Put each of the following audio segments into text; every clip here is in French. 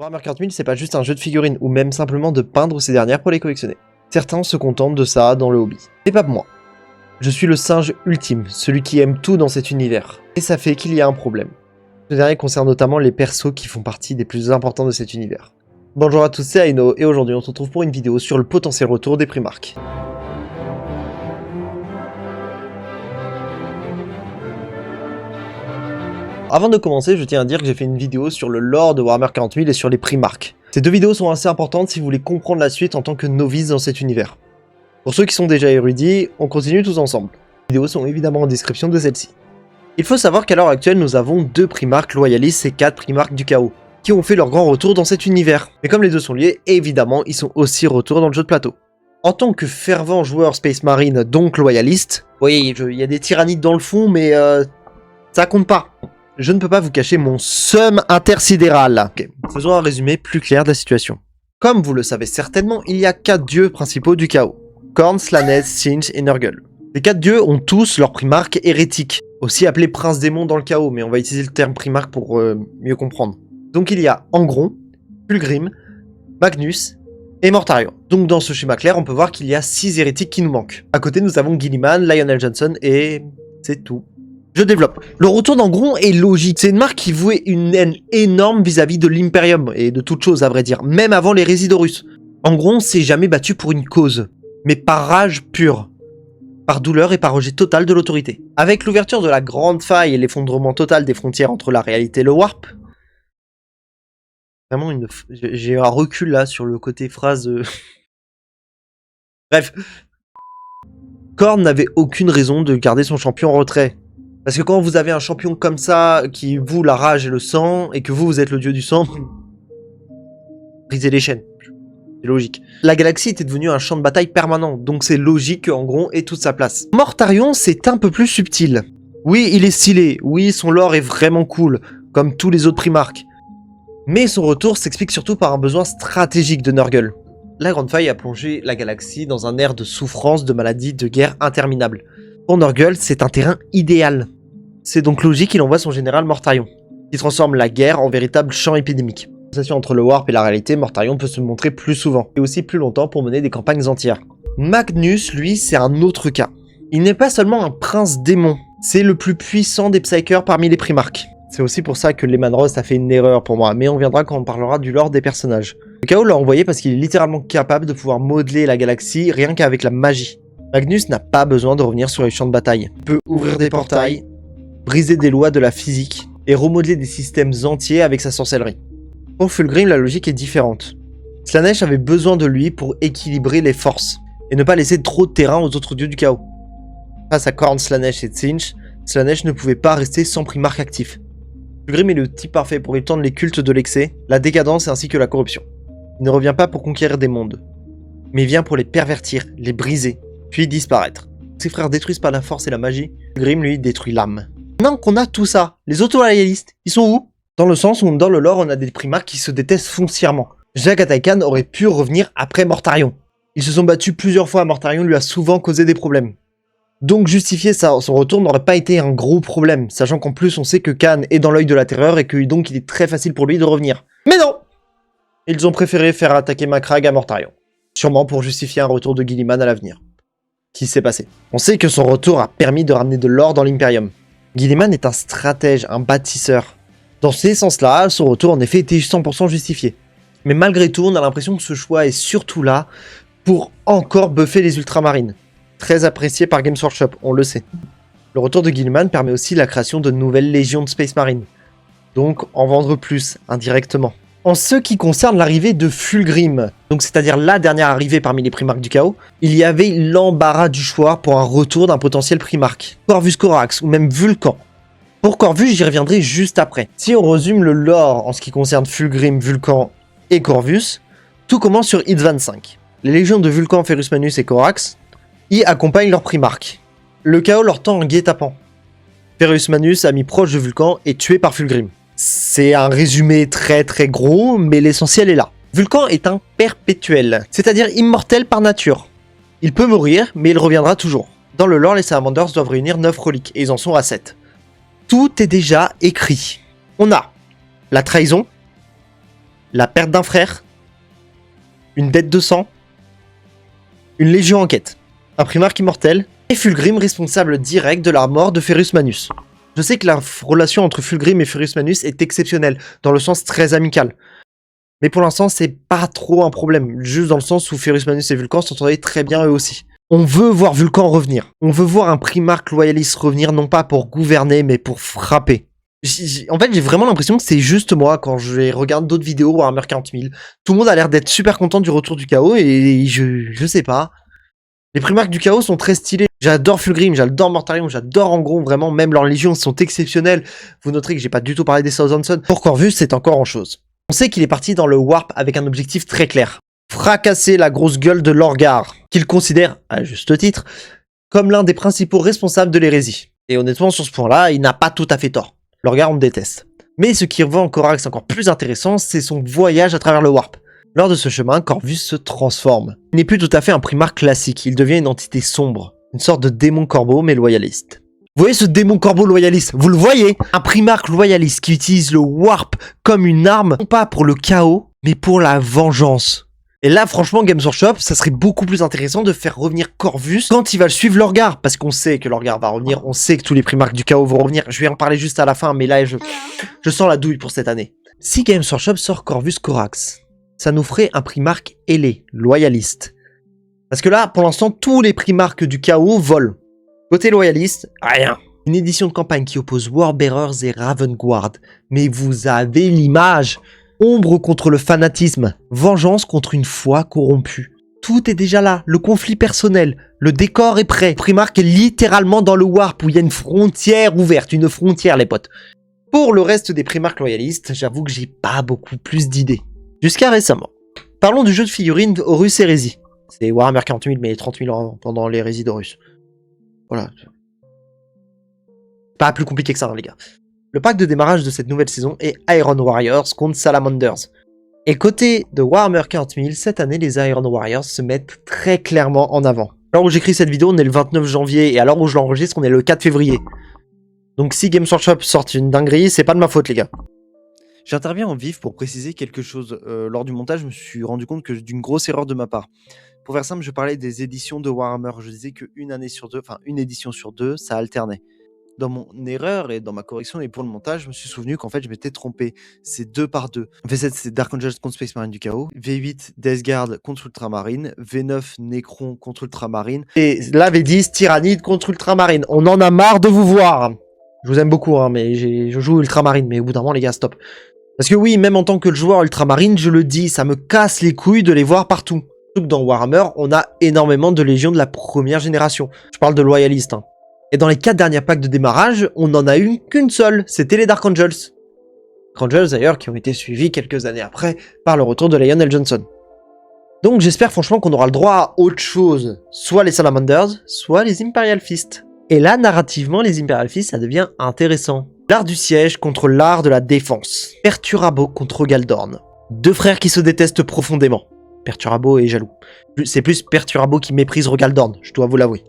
Warhammer 40 000, c'est pas juste un jeu de figurines, ou même simplement de peindre ces dernières pour les collectionner. Certains se contentent de ça dans le hobby. Mais pas moi. Je suis le singe ultime, celui qui aime tout dans cet univers. Et ça fait qu'il y a un problème. Ce dernier concerne notamment les persos qui font partie des plus importants de cet univers. Bonjour à tous, c'est Aino, et aujourd'hui on se retrouve pour une vidéo sur le potentiel retour des Primarques. Avant de commencer, je tiens à dire que j'ai fait une vidéo sur le lore de Warhammer 40 000 et sur les Primarques. Ces deux vidéos sont assez importantes si vous voulez comprendre la suite en tant que novice dans cet univers. Pour ceux qui sont déjà érudits, on continue tous ensemble. Les vidéos sont évidemment en description de celle-ci. Il faut savoir qu'à l'heure actuelle, nous avons 2 Primarques loyalistes et 4 Primarques du chaos, qui ont fait leur grand retour dans cet univers. Mais comme les deux sont liés, évidemment, ils sont aussi retour dans le jeu de plateau. En tant que fervent joueur Space Marine, donc loyaliste, oui, il y a des tyrannides dans le fond, mais ça compte pas. Je ne peux pas vous cacher mon seum intersidéral. Ok, faisons un résumé plus clair de la situation. Comme vous le savez certainement, il y a 4 dieux principaux du chaos. Khorne, Slaanesh, Tzeentch et Nurgle. Les 4 dieux ont tous leur primarque hérétique, aussi appelé prince démon dans le chaos, mais on va utiliser le terme primarque pour mieux comprendre. Donc il y a Angron, Fulgrim, Magnus et Mortarion. Donc dans ce schéma clair, on peut voir qu'il y a 6 hérétiques qui nous manquent. À côté, nous avons Guilliman, Lionel Johnson et c'est tout. Je développe. Le retour d'Angron est logique. C'est une marque qui vouait une haine énorme vis-à-vis de l'Imperium, et de toute chose à vrai dire, même avant les Résidorus. Angron s'est jamais battu pour une cause, mais par rage pure, par douleur et par rejet total de l'autorité. Avec l'ouverture de la grande faille et l'effondrement total des frontières entre la réalité et le warp, vraiment j'ai un recul là sur le côté phrase... Bref. Khorne n'avait aucune raison de garder son champion en retrait. Parce que quand vous avez un champion comme ça, qui voue la rage et le sang, et que vous êtes le dieu du sang, brisez les chaînes. C'est logique. La galaxie était devenue un champ de bataille permanent, donc c'est logique qu'Angron ait toute sa place. Mortarion, c'est un peu plus subtil. Oui, il est stylé, oui, son lore est vraiment cool, comme tous les autres Primarques. Mais son retour s'explique surtout par un besoin stratégique de Nurgle. La Grande Faille a plongé la galaxie dans un air de souffrance, de maladie, de guerre interminable. Pour Nurgle, c'est un terrain idéal. C'est donc logique qu'il envoie son général Mortarion, qui transforme la guerre en véritable champ épidémique. Entre le warp et la réalité, Mortarion peut se montrer plus souvent, et aussi plus longtemps pour mener des campagnes entières. Magnus, lui, c'est un autre cas. Il n'est pas seulement un prince démon, c'est le plus puissant des Psykers parmi les Primarques. C'est aussi pour ça que Leman Russ a fait une erreur pour moi, mais on viendra quand on parlera du lore des personnages. Le chaos l'a envoyé parce qu'il est littéralement capable de pouvoir modeler la galaxie rien qu'avec la magie. Magnus n'a pas besoin de revenir sur les champs de bataille. Il peut ouvrir des portails, briser des lois de la physique, et remodeler des systèmes entiers avec sa sorcellerie. Pour Fulgrim, la logique est différente. Slaanesh avait besoin de lui pour équilibrer les forces, et ne pas laisser trop de terrain aux autres dieux du chaos. Face à Khorne, Slaanesh et Tzeentch, Slaanesh ne pouvait pas rester sans primarque actif. Fulgrim est le type parfait pour étendre les cultes de l'excès, la décadence ainsi que la corruption. Il ne revient pas pour conquérir des mondes, mais il vient pour les pervertir, les briser, puis disparaître. Ses frères détruisent par la force et la magie, Fulgrim lui détruit l'âme. Maintenant qu'on a tout ça, les auto-loyalistes, ils sont où? Dans le sens où dans le lore, on a des Primarques qui se détestent foncièrement. Jaghatai Khan aurait pu revenir après Mortarion. Ils se sont battus plusieurs fois, Mortarion lui a souvent causé des problèmes. Donc justifier son retour n'aurait pas été un gros problème, sachant qu'en plus on sait que Khan est dans l'œil de la terreur et que donc il est très facile pour lui de revenir. Mais non! Ils ont préféré faire attaquer Macragge à Mortarion. Sûrement pour justifier un retour de Guilliman à l'avenir. Qui s'est passé? On sait que son retour a permis de ramener de l'or dans l'Imperium. Guilliman est un stratège, un bâtisseur. Dans ces sens-là, son retour en effet était 100% justifié. Mais malgré tout, on a l'impression que ce choix est surtout là pour encore buffer les ultramarines. Très apprécié par Games Workshop, on le sait. Le retour de Guilliman permet aussi la création de nouvelles légions de Space Marine. Donc en vendre plus, indirectement. En ce qui concerne l'arrivée de Fulgrim, donc c'est-à-dire la dernière arrivée parmi les Primarques du chaos, il y avait l'embarras du choix pour un retour d'un potentiel Primarque. Corvus Corax ou même Vulcan. Pour Corvus, j'y reviendrai juste après. Si on résume le lore en ce qui concerne Fulgrim, Vulcan et Corvus, tout commence sur Id 25. Les légions de Vulcan, Ferrus Manus et Corax y accompagnent leurs Primarques. Le chaos leur tend un guet-apens. Ferrus Manus, ami proche de Vulcan, est tué par Fulgrim. C'est un résumé très très gros, mais l'essentiel est là. Vulcan est un perpétuel, c'est-à-dire immortel par nature. Il peut mourir, mais il reviendra toujours. Dans le lore, les Salamanders doivent réunir 9 reliques, et ils en sont à 7. Tout est déjà écrit. On a la trahison, la perte d'un frère, une dette de sang, une légion en quête, un primarque immortel, et Fulgrim responsable direct de la mort de Ferrus Manus. Je sais que la relation entre Fulgrim et Ferrus Manus est exceptionnelle, dans le sens très amical. Mais pour l'instant, c'est pas trop un problème, juste dans le sens où Ferrus Manus et Vulcan s'entendaient très bien eux aussi. On veut voir Vulcan revenir. On veut voir un primarque loyaliste revenir, non pas pour gouverner, mais pour frapper. En fait, j'ai vraiment l'impression que c'est juste moi, quand je regarde d'autres vidéos Warhammer 40 000. Tout le monde a l'air d'être super content du retour du chaos, et je sais pas. Les primarques du chaos sont très stylés. J'adore Fulgrim, j'adore Mortarion, j'adore Angron, vraiment, même leurs légions sont exceptionnelles. Vous noterez que j'ai pas du tout parlé des Thousand Sons. Pour Corvus, c'est encore en chose. On sait qu'il est parti dans le Warp avec un objectif très clair. Fracasser la grosse gueule de Lorgar, qu'il considère, à juste titre, comme l'un des principaux responsables de l'hérésie. Et honnêtement, sur ce point-là, il n'a pas tout à fait tort. Lorgar, on me déteste. Mais ce qui rend Corax encore plus intéressant, c'est son voyage à travers le Warp. Lors de ce chemin, Corvus se transforme. Il n'est plus tout à fait un primarque classique, il devient une entité sombre. Une sorte de démon corbeau, mais loyaliste. Vous voyez ce démon corbeau loyaliste? Vous le voyez? Un primarque loyaliste qui utilise le Warp comme une arme, non pas pour le chaos, mais pour la vengeance. Et là, franchement, Games Workshop, ça serait beaucoup plus intéressant de faire revenir Corvus quand il va le suivre Lorgar. Parce qu'on sait que Lorgar va revenir, on sait que tous les primarques du chaos vont revenir. Je vais en parler juste à la fin, mais là, je sens la douille pour cette année. Si Games Workshop sort Corvus Corax, ça nous ferait un primarque ailé, loyaliste. Parce que là, pour l'instant, tous les primarques du chaos volent. Côté loyaliste, rien. Une édition de campagne qui oppose Warbearers et Ravenguard. Mais vous avez l'image. Ombre contre le fanatisme, vengeance contre une foi corrompue. Tout est déjà là, le conflit personnel, le décor est prêt. Primarque est littéralement dans le Warp où il y a une frontière ouverte, une frontière les potes. Pour le reste des primarques loyalistes, j'avoue que j'ai pas beaucoup plus d'idées. Jusqu'à récemment. Parlons du jeu de figurines Horus Hérésie. C'est Warhammer 40 000 mais 30 000 ans pendant l'hérésie d'Horus. Voilà. Pas plus compliqué que ça hein, les gars. Le pack de démarrage de cette nouvelle saison est Iron Warriors contre Salamanders. Et côté de Warhammer 40 000, cette année, les Iron Warriors se mettent très clairement en avant. À l'heure où j'écris cette vidéo, on est le 29 janvier, et à l'heure où je l'enregistre, on est le 4 février. Donc si Games Workshop sort une dinguerie, c'est pas de ma faute, les gars. J'interviens en vif pour préciser quelque chose. Lors du montage, je me suis rendu compte d'une grosse erreur de ma part. Pour faire simple, je parlais des éditions de Warhammer. Je disais qu'une année sur deux, enfin une édition sur deux, ça alternait. Dans mon erreur et dans ma correction et pour le montage, je me suis souvenu qu'en fait je m'étais trompé. C'est 2 par 2. V7 c'est Dark Angels contre Space Marine du Chaos. V8 Death Guard contre Ultramarine. V9 Necron contre Ultramarine. Et là V10 Tyrannide contre Ultramarine. On en a marre de vous voir. Je vous aime beaucoup hein, mais je joue Ultramarine. Mais au bout d'un moment les gars stop. Parce que oui, même en tant que joueur Ultramarine, je le dis, ça me casse les couilles de les voir partout. Surtout que dans Warhammer, on a énormément de légions de la première génération. Je parle de loyalistes hein. Et dans les 4 derniers packs de démarrage, on n'en a eu qu'une seule, c'était les Dark Angels. Dark Angels d'ailleurs qui ont été suivis quelques années après par le retour de Lionel Johnson. Donc j'espère franchement qu'on aura le droit à autre chose, soit les Salamanders, soit les Imperial Fist. Et là, narrativement, les Imperial Fist, ça devient intéressant. L'art du siège contre l'art de la défense. Perturabo contre Galdorn. 2 frères qui se détestent profondément. Perturabo est jaloux. C'est plus Perturabo qui méprise Galdorn, je dois vous l'avouer.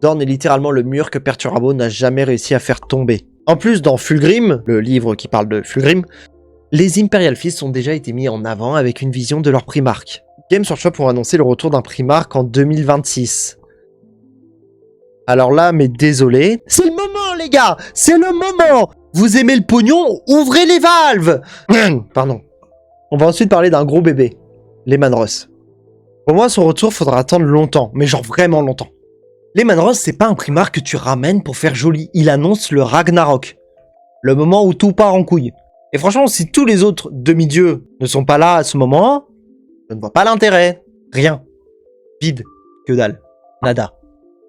Dorn est littéralement le mur que Perturabo n'a jamais réussi à faire tomber. En plus, dans Fulgrim, le livre qui parle de Fulgrim, les Imperial Fist ont déjà été mis en avant avec une vision de leur primarque. Games Workshop ont annoncé le retour d'un primarque en 2026. Alors là, mais désolé, c'est le moment les gars, c'est le moment. Vous aimez le pognon, ouvrez les valves. Pardon. On va ensuite parler d'un gros bébé, Leman Russ. Pour moi, son retour faudra attendre longtemps, mais genre vraiment longtemps. Leman Russ, c'est pas un primarque que tu ramènes pour faire joli, il annonce le Ragnarok. Le moment où tout part en couille. Et franchement, si tous les autres demi-dieux ne sont pas là à ce moment, je ne vois pas l'intérêt. Rien. Vide. Que dalle. Nada.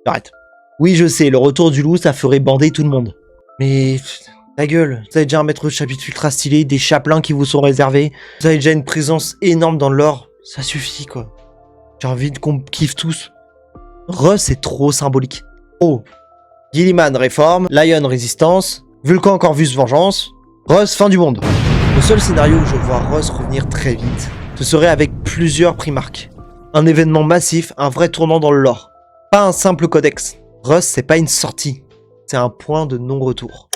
J'arrête. Oui, je sais, le retour du loup, ça ferait bander tout le monde. Mais... ta gueule, vous avez déjà un maître de chapitre ultra stylé, des chapelains qui vous sont réservés, vous avez déjà une présence énorme dans le lore, ça suffit quoi. J'ai envie qu'on kiffe tous. Russ est trop symbolique. Oh. Gilliman réforme, Lion résistance, Vulcan Corvus vengeance, Russ fin du monde. Le seul scénario où je vois Russ revenir très vite, ce serait avec plusieurs primarques. Un événement massif, un vrai tournant dans le lore. Pas un simple codex. Russ c'est pas une sortie, c'est un point de non-retour.